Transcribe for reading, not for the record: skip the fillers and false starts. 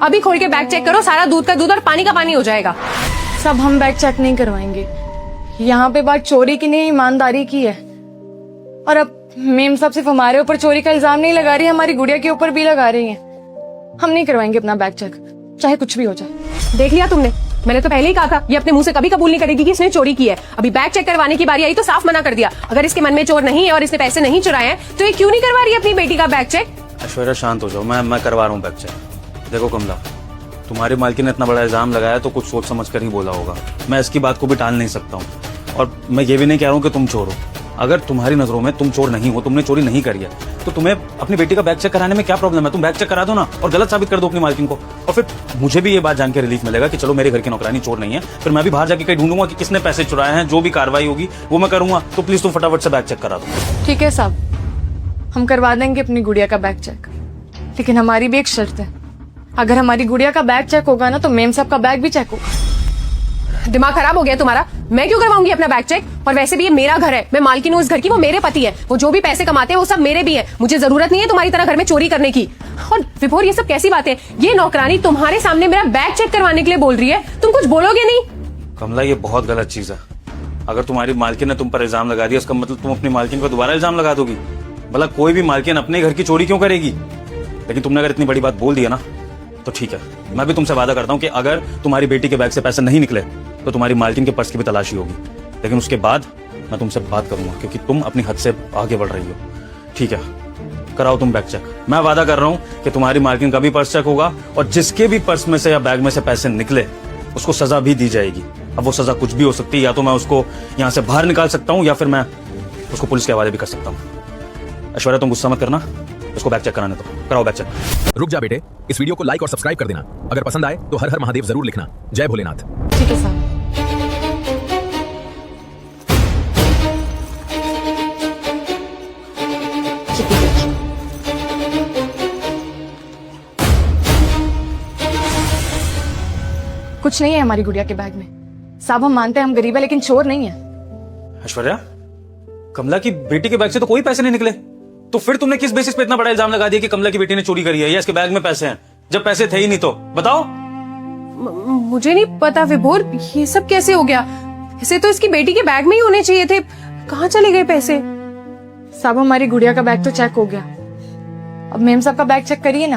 अभी खोल के बैग चेक करो, सारा दूध का दूध और पानी का पानी हो जाएगा। सब हम बैग चेक नहीं करवाएंगे। यहाँ पे बात चोरी की नहीं, ईमानदारी की है। और अब मेम साहब सिर्फ हमारे ऊपर चोरी का इल्जाम नहीं लगा रही है, हमारी गुड़िया के ऊपर भी लगा रही है। हम नहीं करवाएंगे अपना बैग चेक, चाहे कुछ भी हो जाए। देख लिया तुमने, मैंने तो पहले ही कहा था ये अपने मुंह से कभी कबूल नहीं करेगी कि इसने चोरी की है। अभी बैग चेक करवाने की बारी आई तो साफ मना कर दिया। अगर इसके मन में चोर नहीं है और इसने पैसे नहीं चुराए हैं तो ये क्यों नहीं करवा रही अपनी बेटी का बैग चेक? ऐश्वर्या शांत हो जाओ, मैं करवा रहा हूँ बैग चेक। देखो कमला, तुम्हारी मालकिन ने इतना बड़ा इल्जाम लगाया तो कुछ सोच समझ कर ही बोला होगा। मैं इसकी बात को भी टाल नहीं सकता हूँ, और मैं ये भी नहीं कह रहा हूँ कि तुम चोर हो। अगर तुम्हारी नजरों में तुम चोर नहीं हो, तुमने चोरी नहीं करी है, तो तुम्हें अपनी बेटी का बैग चेक कराने में क्या प्रॉब्लम है? तुम बैग चेक करा दो ना और गलत साबित कर दो अपनी मालकिन को, और फिर मुझे भी ये बात जान के रिलीफ मिलेगा कि चलो मेरे घर की नौकरानी चोर नहीं है। फिर मैं भी बाहर जाके कहीं ढूंढूंगा कि किसने पैसे चुराए हैं, जो भी कार्रवाई होगी वो मैं करूंगा। तो प्लीज तुम फटाफट से बैग चेक करा दो। ठीक है साहब, हम करवा देंगे अपनी गुड़िया का बैग चेक, लेकिन हमारी भी एक शर्त है। अगर हमारी गुड़िया का बैग चेक होगा ना तो मेम साहब का बैग भी चेक होगा। दिमाग खराब हो गया तुम्हारा? मैं क्यों करवाऊंगी अपना बैग चेक? और वैसे भी ये मेरा घर है, मैं मालकिन हूँ इस घर की, वो मेरे पति है। वो जो भी पैसे कमाते हैं वो सब मेरे भी है। मुझे जरूरत नहीं है तुम्हारी तरह घर में चोरी करने की। और विभोर, ये सब कैसी बातें? ये नौकरानी तुम्हारे सामने मेरा बैग चेक करवाने के लिए बोल रही है, तुम कुछ बोलोगे नहीं? कमला, ये बहुत गलत चीज है। अगर तुम्हारी मालकिन ने तुम पर इल्जाम लगा दिया, इसका मतलब तुम अपनी मालकिन पर दोबारा इल्जाम लगा दोगी। भला कोई भी मालकिन अपने घर की चोरी क्यों करेगी? लेकिन तुमने अगर इतनी बड़ी बात बोल दी है ना, तो ठीक है, मैं भी तुमसे वादा करता हूँ कि अगर तुम्हारी बेटी के बैग से पैसे नहीं निकले तो तुम्हारी मालकिन के पर्स की भी तलाशी होगी। लेकिन उसके बाद मैं तुमसे बात करूंगा, क्योंकि तुम अपनी हद से आगे बढ़ रही हो। ठीक है, कराओ तुम बैग चेक। मैं वादा कर रहा हूं कि तुम्हारी मालकिन का भी पर्स चेक होगा, और जिसके भी पर्स में से या बैग में से पैसे निकले उसको सजा भी दी जाएगी। अब वो सजा कुछ भी हो सकती है, या तो मैं उसको यहाँ से बाहर निकाल सकता हूँ, या फिर मैं उसको पुलिस के हवाले भी कर सकता हूँ। ऐश्वर्या, तुम गुस्सा मत करना, उसको बैग चेक कराने दो। कराओ बैग चेक। रुक जा बेटे, इस वीडियो को लाइक और सब्सक्राइब कर देना। अगर पसंद आए तो हर हर महादेव जरूर लिखना। जय भोलेनाथ। ठीक है साहब। कुछ नहीं है हमारी गुड़िया के बैग में साहब। हम मानते हैं हम गरीब है, लेकिन चोर नहीं है। ऐश्वर्या, कमला की बेटी के बैग से तो कोई पैसे नहीं निकले, तो फिर तुमने किस बेसिस पे इतना बड़ा इल्जाम लगा दिया कि कमला की बेटी ने चोरी करी है या इसके बैग में पैसे हैं, जब पैसे थे ही नहीं? तो बताओ। मुझे नहीं पता विभोर, ये सब कैसे हो गया? ऐसे तो इसकी बेटी के बैग में ही होने चाहिए थे। कहाँ चले गए पैसे? साहब, हमारी गुड़िया का बैग तो चेक हो गया, अब मेम साहब का बैग चेक करिए ना।